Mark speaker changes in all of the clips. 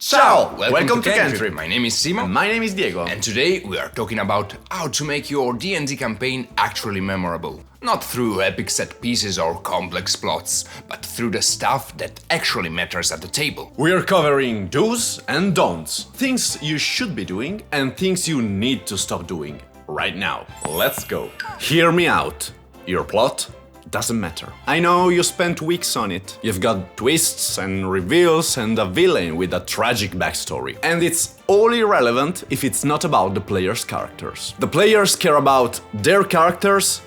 Speaker 1: Ciao!
Speaker 2: Welcome to Country. My name is Simo.
Speaker 1: And my name is Diego.
Speaker 2: And today we are talking about how to make your D&D campaign actually memorable. Not through epic set pieces or complex plots, but through the stuff that actually matters at the table.
Speaker 1: We are covering do's and don'ts, things you should be doing and things you need to stop doing right now. Let's go. Hear me out. Your plot doesn't matter. I know you spent weeks on it. You've got twists and reveals and a villain with a tragic backstory. And it's all irrelevant if it's not about the players' characters. The players care about their characters.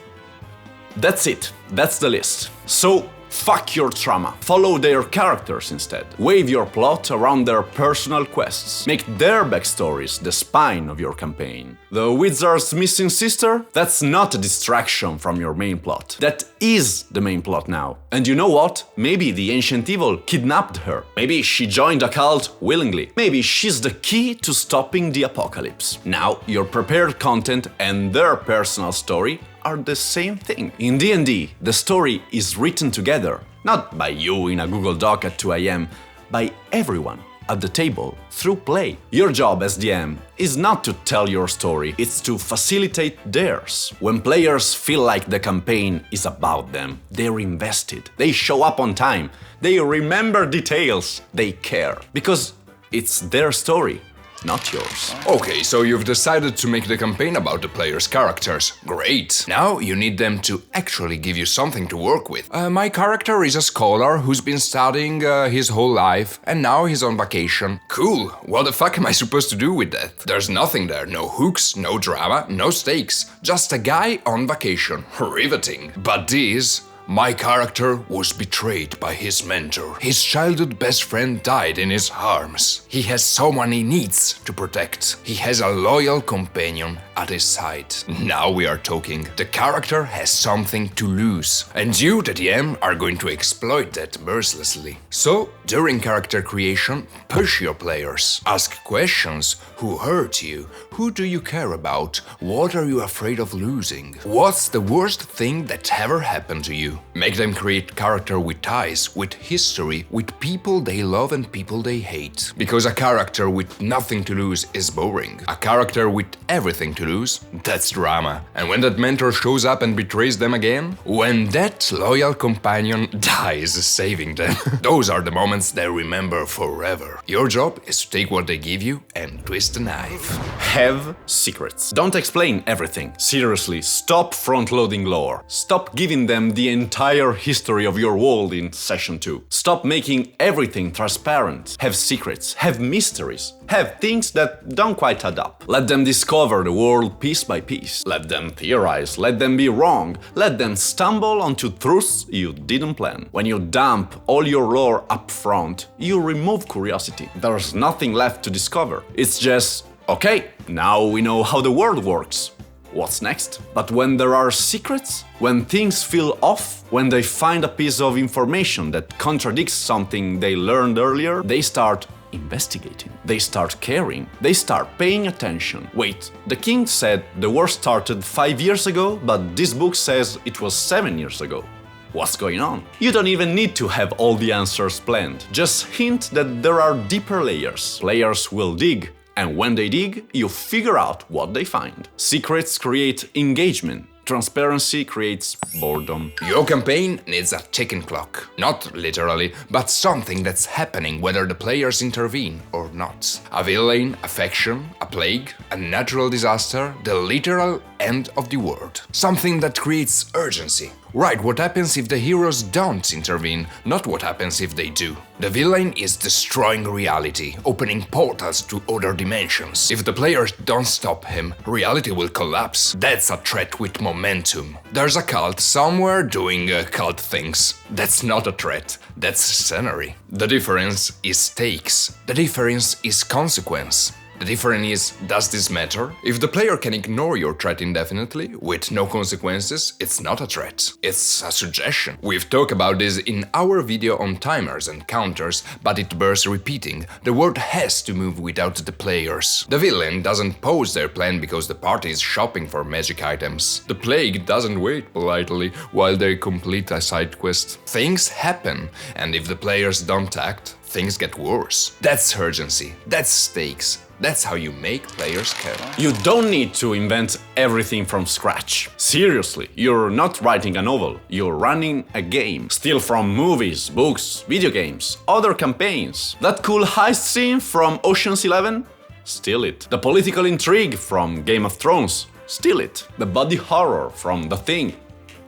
Speaker 1: That's it. That's the list. So, fuck your trauma. Follow their characters instead. Wave your plot around their personal quests. Make their backstories the spine of your campaign. The wizard's missing sister? That's not a distraction from your main plot. That is the main plot now. And you know what? Maybe the ancient evil kidnapped her. Maybe she joined a cult willingly. Maybe she's the key to stopping the apocalypse. Now, your prepared content and their personal story are the same thing. In D&D, the story is written together, not by you in a Google Doc at 2 a.m., by everyone at the table through play. Your job as DM is not to tell your story, it's to facilitate theirs. When players feel like the campaign is about them, they're invested, they show up on time, they remember details, they care. Because it's their story, not yours.
Speaker 2: Okay, so you've decided to make the campaign about the players' characters. Great! Now you need them to actually give you something to work with. My character is a scholar who's been studying his whole life and now he's on vacation. Cool! What the fuck am I supposed to do with that? There's nothing there, no hooks, no drama, no stakes. Just a guy on vacation. Riveting. But this... My character was betrayed by his mentor. His childhood best friend died in his arms. He has someone he needs to protect. He has a loyal companion at his side. Now we are talking. The character has something to lose. And you, the DM, are going to exploit that mercilessly. So, during character creation, push your players. Ask questions. Who hurt you? Who do you care about? What are you afraid of losing? What's the worst thing that ever happened to you? Make them create character with ties, with history, with people they love and people they hate. Because a character with nothing to lose is boring. A character with everything to lose, that's drama. And when that mentor shows up and betrays them again? When that loyal companion dies saving them. Those are the moments they remember forever. Your job is to take what they give you and twist the knife.
Speaker 1: Have secrets. Don't explain everything. Seriously, stop front-loading lore. Stop giving them the entire history of your world in session 2. Stop making everything transparent. Have secrets. Have mysteries. Have things that don't quite add up. Let them discover the world piece by piece. Let them theorize. Let them be wrong. Let them stumble onto truths you didn't plan. When you dump all your lore up front, you remove curiosity. There's nothing left to discover. It's just, okay, now we know how the world works. What's next? But when there are secrets, when things feel off, when they find a piece of information that contradicts something they learned earlier, they start investigating. They start caring. They start paying attention. Wait, the king said the war started 5 years ago, but this book says it was 7 years ago. What's going on? You don't even need to have all the answers planned. Just hint that there are deeper layers. Players will dig. And when they dig, you figure out what they find. Secrets create engagement. Transparency creates boredom.
Speaker 2: Your campaign needs a ticking clock. Not literally, but something that's happening whether the players intervene or not. A villain, a faction, a plague, a natural disaster, the literal end of the world. Something that creates urgency. Right, what happens if the heroes don't intervene, not what happens if they do. The villain is destroying reality, opening portals to other dimensions. If the players don't stop him, reality will collapse. That's a threat with momentum. There's a cult somewhere doing cult things. That's not a threat, that's scenery. The difference is stakes. The difference is consequence. The difference is, does this matter? If the player can ignore your threat indefinitely, with no consequences, it's not a threat, it's a suggestion. We've talked about this in our video on timers and counters, but it bears repeating. The world has to move without the players. The villain doesn't pose their plan because the party is shopping for magic items. The plague doesn't wait politely while they complete a side quest. Things happen, and if the players don't act, things get worse. That's urgency, that's stakes. That's how you make players care.
Speaker 1: You don't need to invent everything from scratch. Seriously, you're not writing a novel, you're running a game. Steal from movies, books, video games, other campaigns. That cool heist scene from Ocean's 11? Steal it. The political intrigue from Game of Thrones? Steal it. The body horror from The Thing?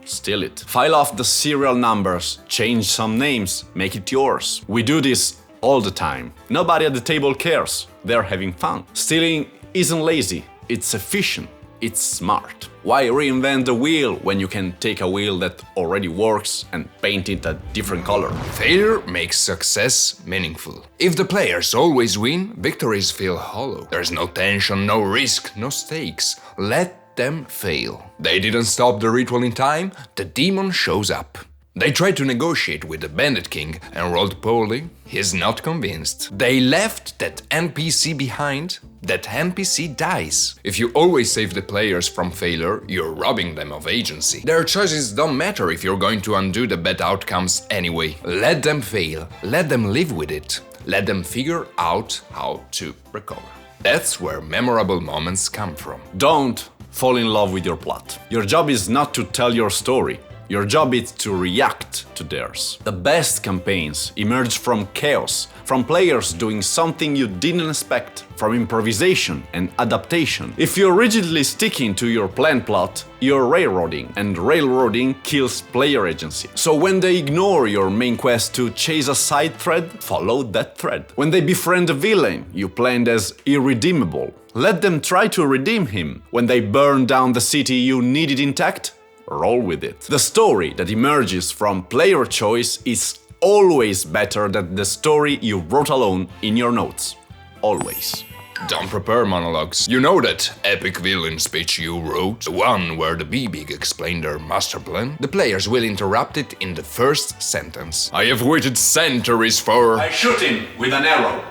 Speaker 1: Steal it. File off the serial numbers, change some names, make it yours. We do this all the time. Nobody at the table cares. They're having fun. Stealing isn't lazy, it's efficient, it's smart. Why reinvent the wheel when you can take a wheel that already works and paint it a different color?
Speaker 2: Failure makes success meaningful. If the players always win, victories feel hollow. There's no tension, no risk, no stakes. Let them fail. They didn't stop the ritual in time, the demon shows up. They tried to negotiate with the Bandit King and rolled poorly. He's not convinced. They left that NPC behind. That NPC dies. If you always save the players from failure, you're robbing them of agency. Their choices don't matter if you're going to undo the bad outcomes anyway. Let them fail. Let them live with it. Let them figure out how to recover. That's where memorable moments come from.
Speaker 1: Don't fall in love with your plot. Your job is not to tell your story. Your job is to react to theirs. The best campaigns emerge from chaos, from players doing something you didn't expect, from improvisation and adaptation. If you're rigidly sticking to your planned plot, you're railroading, and railroading kills player agency. So when they ignore your main quest to chase a side thread, follow that thread. When they befriend a villain you planned as irredeemable, let them try to redeem him. When they burn down the city you needed intact, roll with it. The story that emerges from player choice is always better than the story you wrote alone in your notes. Always.
Speaker 2: Don't prepare monologues. You know that epic villain speech you wrote? The one where the BB explained their master plan? The players will interrupt it in the first sentence. I have waited centuries for...
Speaker 1: I shoot him with an arrow.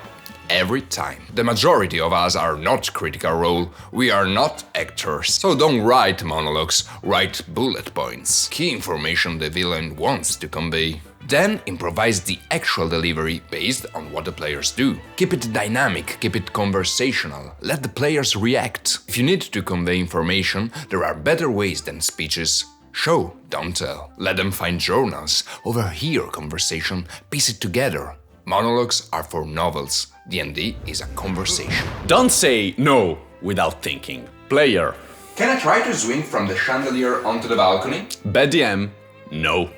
Speaker 2: Every time. The majority of us are not critical role, we are not actors. So don't write monologues, write bullet points. Key information the villain wants to convey. Then improvise the actual delivery based on what the players do. Keep it dynamic, keep it conversational, let the players react. If you need to convey information, there are better ways than speeches. Show, don't tell. Let them find journals, overhear conversation, piece it together. Monologues are for novels. D&D is a conversation.
Speaker 1: Don't say no without thinking. Player.
Speaker 2: Can I try to swing from the chandelier onto the balcony?
Speaker 1: Bad DM. No.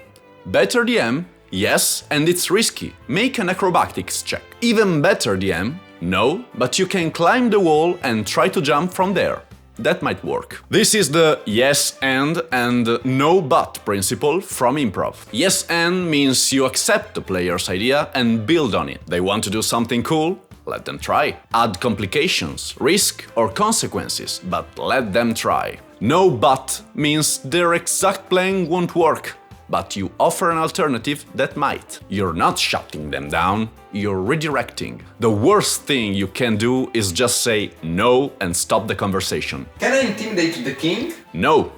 Speaker 1: Better DM. Yes, and it's risky. Make an acrobatics check. Even better DM. No, but you can climb the wall and try to jump from there. That might work. This is the yes and no but principle from improv. Yes and means you accept the player's idea and build on it. They want to do something cool? Let them try. Add complications, risk or consequences, but let them try. No but means their exact plan won't work, but you offer an alternative that might. You're not shutting them down, you're redirecting. The worst thing you can do is just say no and stop the conversation.
Speaker 2: Can I intimidate the king?
Speaker 1: No.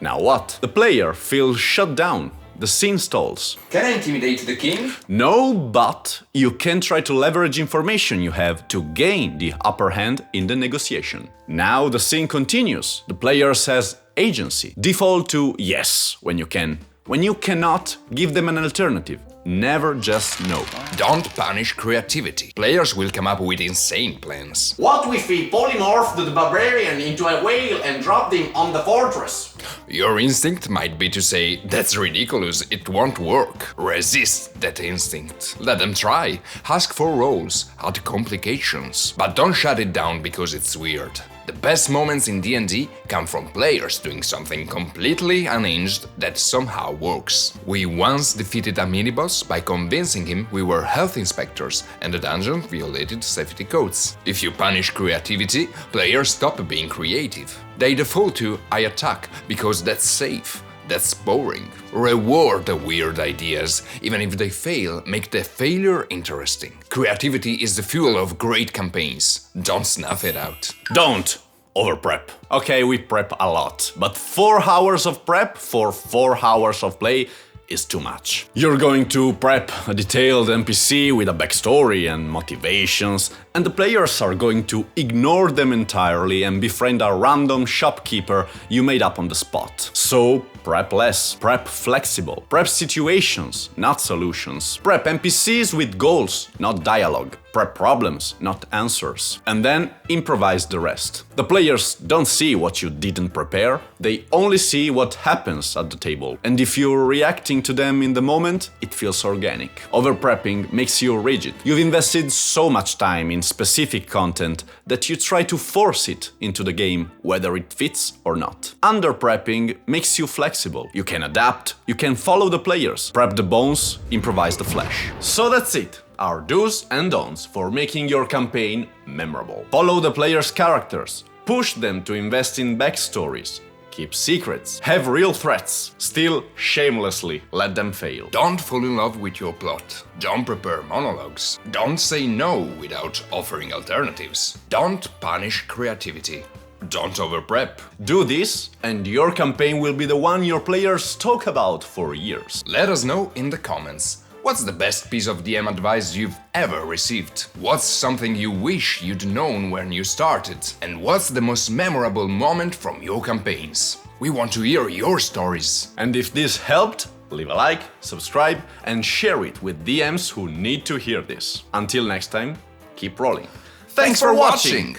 Speaker 1: Now what? The player feels shut down. The scene stalls.
Speaker 2: Can I intimidate the king?
Speaker 1: No, but you can try to leverage information you have to gain the upper hand in the negotiation. Now the scene continues. The player says agency. Default to yes when you can. When you cannot, give them an alternative. Never just no.
Speaker 2: Don't punish creativity. Players will come up with insane plans.
Speaker 1: What if we polymorphed the barbarian into a whale and dropped him on the fortress?
Speaker 2: Your instinct might be to say, that's ridiculous, it won't work. Resist that instinct. Let them try. Ask for roles, add complications. But don't shut it down because it's weird. The best moments in D&D come from players doing something completely unhinged that somehow works. We once defeated a miniboss by convincing him we were health inspectors and the dungeon violated safety codes. If you punish creativity, players stop being creative. They default to I attack because that's safe. That's boring. Reward the weird ideas. Even if they fail, make the failure interesting. Creativity is the fuel of great campaigns. Don't snuff it out.
Speaker 1: Don't overprep. Okay, we prep a lot, but 4 hours of prep for 4 hours of play is too much. You're going to prep a detailed NPC with a backstory and motivations, and the players are going to ignore them entirely and befriend a random shopkeeper you made up on the spot. So, prep less, prep flexible, prep situations, not solutions, prep NPCs with goals, not dialogue, prep problems, not answers, and then improvise the rest. The players don't see what you didn't prepare, they only see what happens at the table, and if you're reacting to them in the moment, it feels organic. Overprepping makes you rigid. You've invested so much time in specific content that you try to force it into the game, whether it fits or not. Underprepping makes you flexible. You can adapt, you can follow the players, prep the bones, improvise the flesh. So that's it. Our do's and don'ts for making your campaign memorable. Follow the players' characters, push them to invest in backstories, keep secrets, have real threats, still shamelessly let them fail.
Speaker 2: Don't fall in love with your plot. Don't prepare monologues. Don't say no without offering alternatives. Don't punish creativity. Don't overprep.
Speaker 1: Do this, and your campaign will be the one your players talk about for years.
Speaker 2: Let us know in the comments. What's the best piece of DM advice you've ever received? What's something you wish you'd known when you started? And what's the most memorable moment from your campaigns? We want to hear your stories.
Speaker 1: And if this helped, leave a like, subscribe, and share it with DMs who need to hear this. Until next time, keep rolling.
Speaker 2: Thanks for watching!